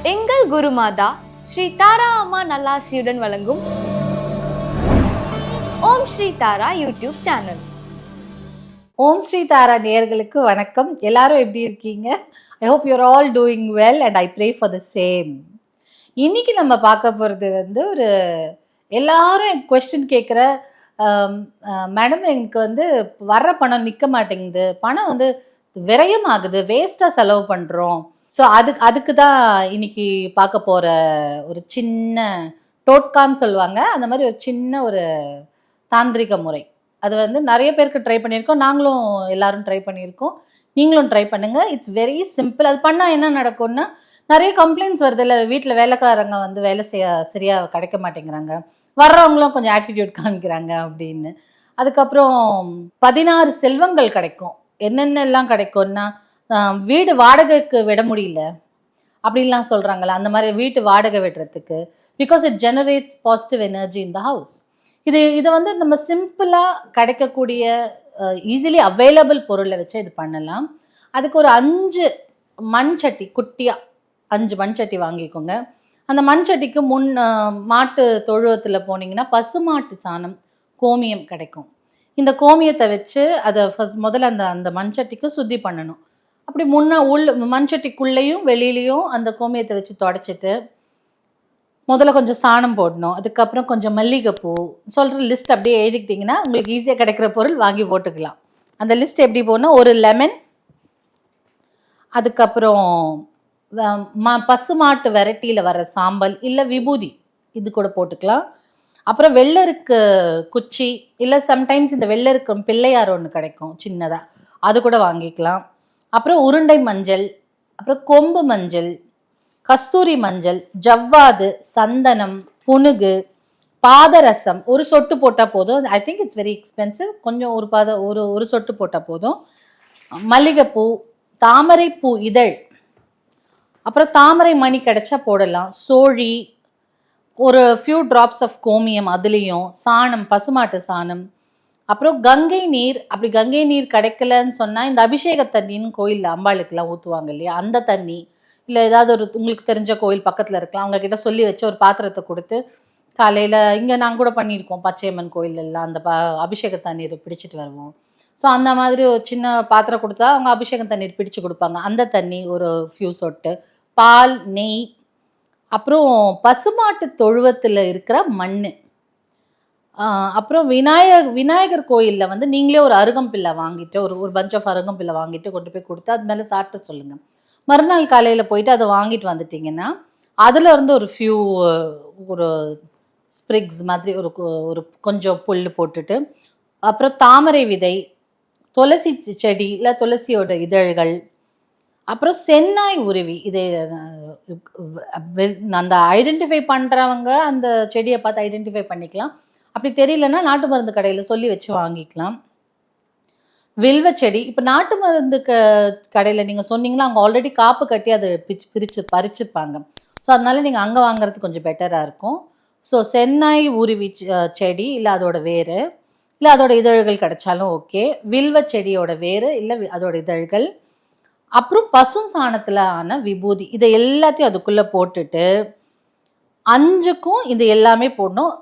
எங்கள் குருமாதா ஸ்ரீ தாரா அம்மா நல்லாசியுடன் வழங்கும் ஓம் ஸ்ரீ தாரா யூடியூப் சேனல். ஓம் ஸ்ரீ தாரா நேயர்களுக்கு வணக்கம். எல்லாரும் எப்படி இருக்கீங்க? I hope you're all doing well and I pray for the same. இன்னைக்கு நம்ம பார்க்க போகிறது ஒரு எல்லாரும் கொஸ்டின் கேட்குற மேடம், எனக்கு வர்ற பணம் நிற்க மாட்டேங்குது, பணம் விரயமாகுது, வேஸ்ட்டாக செலவு பண்ணுறோம். ஸோ அதுக்கு தான் இன்னைக்கு பார்க்க போகிற ஒரு சின்ன டோட்கான்னு சொல்லுவாங்க, அந்த மாதிரி ஒரு சின்ன ஒரு தாந்திரிக முறை. அது நிறைய பேருக்கு ட்ரை பண்ணியிருக்கோம், நாங்களும் எல்லாரும் ட்ரை பண்ணியிருக்கோம், நீங்களும் ட்ரை பண்ணுங்கள். It's very simple. அது பண்ணால் என்ன நடக்கும்னா, நிறைய கம்ப்ளைண்ட்ஸ் வருது இல்லை, வீட்டில் வேலைக்காரங்க வேலை சரியாக கிடைக்க மாட்டேங்கிறாங்க, வர்றவங்களும் கொஞ்சம் ஆட்டிடியூட் காமிக்கிறாங்க அப்படின்னு. அதுக்கப்புறம் 16 செல்வங்கள் கிடைக்கும். என்னென்னலாம் கிடைக்கும்னா, வீடு வாடகைக்கு விட முடியல அப்படின்லாம் சொல்கிறாங்களா, அந்த மாதிரி வீட்டு வாடகை விடுறதுக்கு, because it generates positive energy in the house. இதை நம்ம சிம்பிளாக கிடைக்கக்கூடிய ஈஸிலி அவைலபிள் பொருளை வச்சு இது பண்ணலாம். அதுக்கு ஒரு 5 மண் சட்டி, குட்டியாக 5 மண் சட்டி வாங்கிக்கோங்க. அந்த மண் சட்டிக்கு மாட்டு தொழுவத்தில் போனீங்கன்னா பசுமாட்டு சாணம், கோமியம் கிடைக்கும். இந்த கோமியத்தை வச்சு அதை முதல்ல அந்த மண் சட்டிக்கு சுத்தி பண்ணணும். அப்படி மண் சட்டிக்குள்ளேயும் வெளியிலையும் அந்த கோமியத்தை வச்சு தொடச்சிட்டு முதல்ல கொஞ்சம் சாணம் போடணும். அதுக்கப்புறம் கொஞ்சம் மல்லிகைப்பூ, சொல்கிற லிஸ்ட் அப்படியே எழுதிக்கிட்டிங்கன்னா உங்களுக்கு ஈஸியாக கிடைக்கிற பொருள் வாங்கி போட்டுக்கலாம். அந்த லிஸ்ட் எப்படி போடணும், ஒரு லெமன், அதுக்கப்புறம் பசுமாட்டு வெரைட்டியில் வர சாம்பல் இல்லை விபூதி, இது கூட போட்டுக்கலாம். அப்புறம் வெள்ளருக்கு குச்சி, இல்லை சம்டைம்ஸ் இந்த வெள்ளருக்கு பிள்ளையார் ஒன்று கிடைக்கும் சின்னதாக, அது கூட வாங்கிக்கலாம். அப்புறம் உருண்டை மஞ்சள், அப்புறம் கொம்பு மஞ்சள், கஸ்தூரி மஞ்சள், ஜவ்வாது, சந்தனம், புனுகு, பாதரசம், ஒரு சொட்டு போட்டால் போதும். I think it's very expensive, கொஞ்சம் ஒரு சொட்டு போட்டால் போதும். மல்லிகைப்பூ, தாமரைப்பூ இதழ், அப்புறம் தாமரை மணி கிடைச்சா போடலாம். சோழி, ஒரு ஃபியூ ட்ராப்ஸ் ஆஃப் கோமியம், அதுலேயும் சாணம், பசுமாட்டு சாணம், அப்புறம் கங்கை நீர். அப்படி கங்கை நீர் கிடைக்கலன்னு சொன்னால் இந்த அபிஷேக தண்ணின்னு கோயிலில் அம்பாளுக்கெல்லாம் ஊற்றுவாங்க இல்லையா, அந்த தண்ணி, இல்லை ஏதாவது உங்களுக்கு தெரிஞ்ச கோயில் பக்கத்தில் இருக்கலாம், அவங்கக்கிட்ட சொல்லி வச்சு ஒரு பாத்திரத்தை கொடுத்து காலையில், இங்கே நாங்கள் கூட பண்ணியிருக்கோம் பச்சையம்மன் கோயிலெல்லாம், அந்த அபிஷேக தண்ணீர் பிடிச்சிட்டு வருவோம். ஸோ அந்த மாதிரி ஒரு சின்ன பாத்திரம் கொடுத்தா அவங்க அபிஷேக தண்ணீர் பிடிச்சு கொடுப்பாங்க. அந்த தண்ணி ஒரு ஃபியூ சொட்டு, பால், நெய், அப்புறம் பசுமாட்டு தொழுவத்தில் இருக்கிற மண், அப்புறம் விநாயகர் கோயிலில் நீங்களே ஒரு அருகம்பில்லை வாங்கிட்டு, ஒரு பஞ்ச் ஆஃப் அருகம்பில்லை வாங்கிட்டு கொண்டு போய் கொடுத்து அது மேலே சாப்பிட்டு சொல்லுங்கள். மறுநாள் காலையில் போயிட்டு அதை வாங்கிட்டு வந்துட்டிங்கன்னா அதில் இருந்து ஒரு ஃபியூ ஒரு ஸ்ப்ரிக்ஸ் மாதிரி ஒரு கொஞ்சம் புல் போட்டுட்டு, அப்புறம் தாமரை விதை, துளசி செடி இல்லை துளசியோட இதழ்கள், அப்புறம் சென்னாய் உருவி, இது அந்த ஐடென்டிஃபை பண்ணுறவங்க அந்த செடியை பார்த்து ஐடென்டிஃபை பண்ணிக்கலாம். அப்படி தெரியலன்னா நாட்டு மருந்து கடையில் சொல்லி வச்சு வாங்கிக்கலாம். வில்வ செடி, இப்போ நாட்டு மருந்து கடையில் நீங்கள் சொன்னீங்கன்னா அவங்க ஆல்ரெடி காப்பு கட்டி அதை பறிச்சிருப்பாங்க. ஸோ அதனால நீங்கள் அங்கே வாங்குறது கொஞ்சம் பெட்டராக இருக்கும். ஸோ சென்னாய் உருவி செடி, இல்லை அதோட வேறு, இல்லை அதோட இதழ்கள் கிடைச்சாலும் ஓகே. வில்வ செடியோட வேறு இல்லை அதோட இதழ்கள், அப்புறம் பசும் சாணத்தில் ஆன விபூதி, இதை எல்லாத்தையும் அதுக்குள்ளே போட்டுட்டு 5க்கும் இது எல்லாமே போடணும்.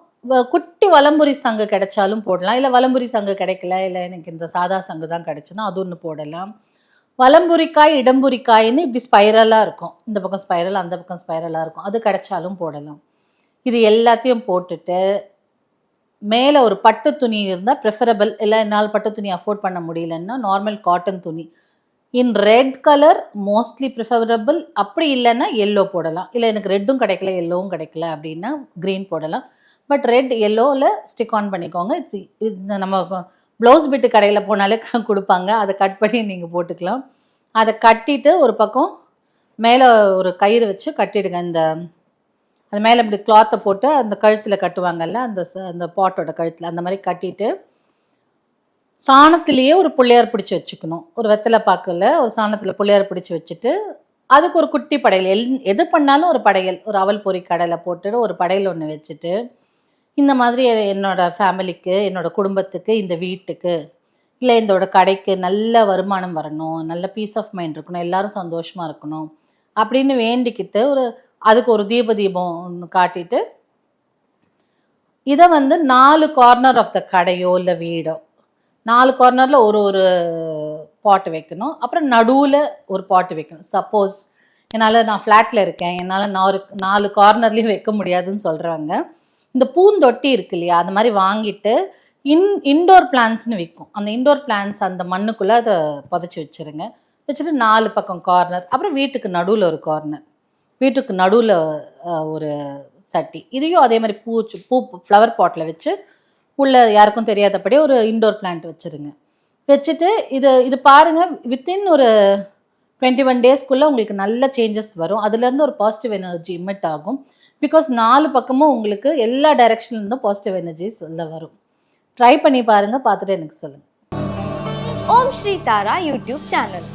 குட்டி வலம்புரி சங்கு கிடைச்சாலும் போடலாம், இல்லை வலம்புரி சங்கு கிடைக்கல, இல்லை எனக்கு இந்த சாதா சங்கு தான் கிடைச்சுன்னா அது ஒன்று போடலாம். வலம்புரிக்காய், இடம்புரிக்காயின்னு இப்படி ஸ்பைரலாக இருக்கும், இந்த பக்கம் ஸ்பைரல் அந்த பக்கம் ஸ்பைரலாக இருக்கும், அது கிடைச்சாலும் போடலாம். இது எல்லாத்தையும் போட்டுட்டு மேலே ஒரு பட்டு துணி இருந்தால் ப்ரிஃபரபிள், இல்லை என்னால் பட்டு துணி அஃபோர்ட் பண்ண முடியலன்னா நார்மல் காட்டன் துணி இன் ரெட் கலர் மோஸ்ட்லி ப்ரிஃபரபிள். அப்படி இல்லைன்னா எல்லோ போடலாம், இல்லை எனக்கு ரெட்டும் கிடைக்கல எல்லோவும் கிடைக்கல அப்படின்னா க்ரீன் போடலாம். பட் ரெட் எல்லோவில் ஸ்டிக் ஆன் பண்ணிக்கோங்க. நம்ம ப்ளவுஸ் பிட்டு கடையில் போனாலே கொடுப்பாங்க, அதை கட் பண்ணி நீங்கள் போட்டுக்கலாம். அதை கட்டிட்டு ஒரு பக்கம் மேலே ஒரு கயிறு வச்சு கட்டிடுங்க. அது மேலே இப்படி கிளாத்தை போட்டு அந்த கழுத்தில் கட்டுவாங்கல்ல, அந்த பாட்டோட கழுத்தில், அந்த மாதிரி கட்டிட்டு சாணத்திலேயே ஒரு புள்ளையார் பிடிச்சி வச்சுக்கணும். ஒரு வெத்தலை பாக்கில் ஒரு சாணத்தில் புள்ளையார் பிடிச்சி வச்சுட்டு அதுக்கு ஒரு குட்டி படையல், எது பண்ணாலும் ஒரு படையல், ஒரு அவல் பொரி கடலை போட்டுட்டு ஒரு படையல் ஒன்று வச்சுட்டு, இந்த மாதிரி என்னோடய ஃபேமிலிக்கு, என்னோடய குடும்பத்துக்கு, இந்த வீட்டுக்கு, இல்லை இதோட கடைக்கு நல்ல வருமானம் வரணும், நல்ல பீஸ் ஆஃப் மைண்ட் இருக்கணும், எல்லாரும் சந்தோஷமாக இருக்கணும் அப்படின்னு வேண்டிக்கிட்டு அதுக்கு ஒரு தீபம் ஒன்று காட்டிட்டு இதை வந்து 4 கார்னர் ஆஃப் த கடையோ இல்லை வீடோ 4 கார்னரில் ஒரு ஒரு பாட்டு வைக்கணும். அப்புறம் நடுவில் ஒரு பாட்டு வைக்கணும். சப்போஸ் நான் ஃப்ளாட்டில் இருக்கேன், என்னால் 4 கார்னர்லேயும் வைக்க முடியாதுன்னு சொல்கிறாங்க. இந்த பூந்தொட்டி இருக்கு இல்லையா, அந்த மாதிரி வாங்கிட்டு இன்டோர் பிளான்ட்ஸ்னு விற்கும். அந்த இன்டோர் பிளான்ட்ஸ் அந்த மண்ணுக்குள்ளே அதை புதைச்சி வச்சுருங்க. வச்சுட்டு 4 பக்கம் கார்னர், அப்புறம் வீட்டுக்கு நடுவில் ஒரு கார்னர், வீட்டுக்கு நடுவில் ஒரு சட்டி, இதையும் அதே மாதிரி பூ ஃப்ளவர் பாட்டில் வச்சு உள்ளே யாருக்கும் தெரியாதபடி ஒரு இன்டோர் பிளான்ட் வச்சுருங்க. வச்சுட்டு இது பாருங்கள், வித்தின் ஒரு 21 டேஸ்க்குள்ளே உங்களுக்கு நல்ல சேஞ்சஸ் வரும். அதுலேருந்து ஒரு பாசிட்டிவ் எனர்ஜி இமிட் ஆகும். பிகாஸ் 4 பக்கமும் உங்களுக்கு எல்லா டைரெக்ஷன்லேருந்தும் பாசிட்டிவ் எனர்ஜிஸ் உள்ள வரும். ட்ரை பண்ணி பாருங்கள், பார்த்துட்டு எனக்கு சொல்லுங்கள். ஓம் ஸ்ரீ தாரா யூடியூப் சேனல்.